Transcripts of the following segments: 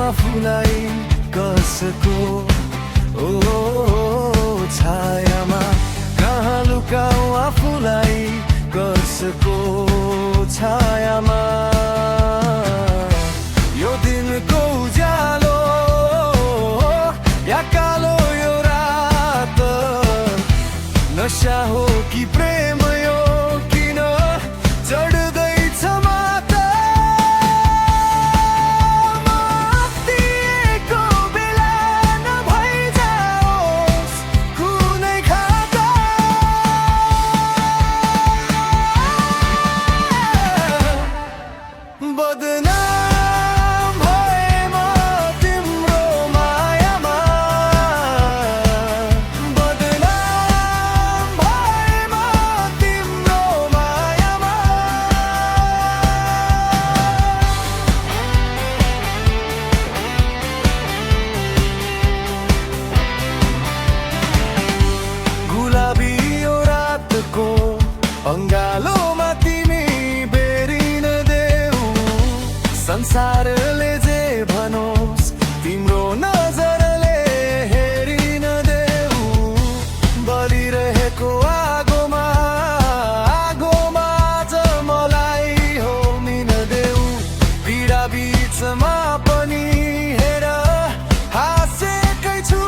आफूलाई कसको छायामा कहाँ लुकाऊ आफूलाई कसको छायामा यो दिनको उज्यालो या कालो यो रात नशा हो कि प्रेम यो किन चढ्दैछ माता अंगालोमा तिमी बेरिन देऊ संसारले जे भनोस् तिम्रो नजरले हेरिन देऊ बलिरहेको आगोमा आज मलाई होमिन देऊ पीडा बीचमा पनि हेर हाँसेकै छु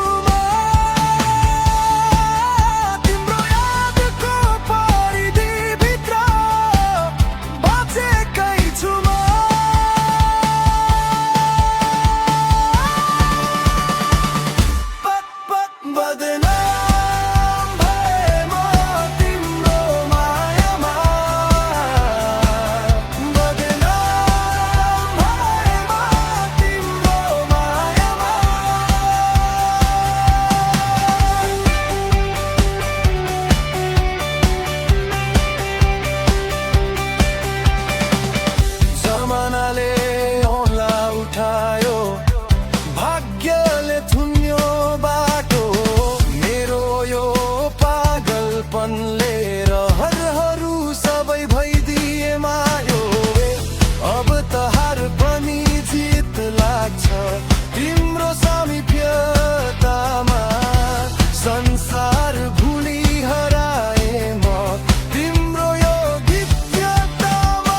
भाग्यले थुन्यो बाटो मेरो यो पागलपनले रहरहरू सबै भइदिए मायो अब त हार पनि जित लाग्छ तिम्रो सामिप्यतामा संसार भुली हराए म तिम्रो यो गीततामा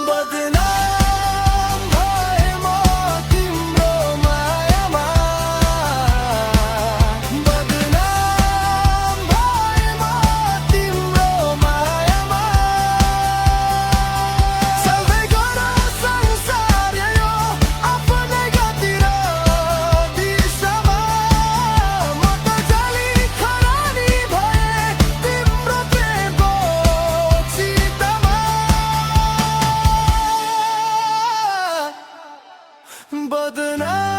बदनाम भए म तिम्रो मायामा बदनाम भए म तिम्रो मायामा सबै गर संसार यो आफ्नै गति र दिशामा म त जली खरानी भए तिम्रो प्रेमको चितामा बदनाम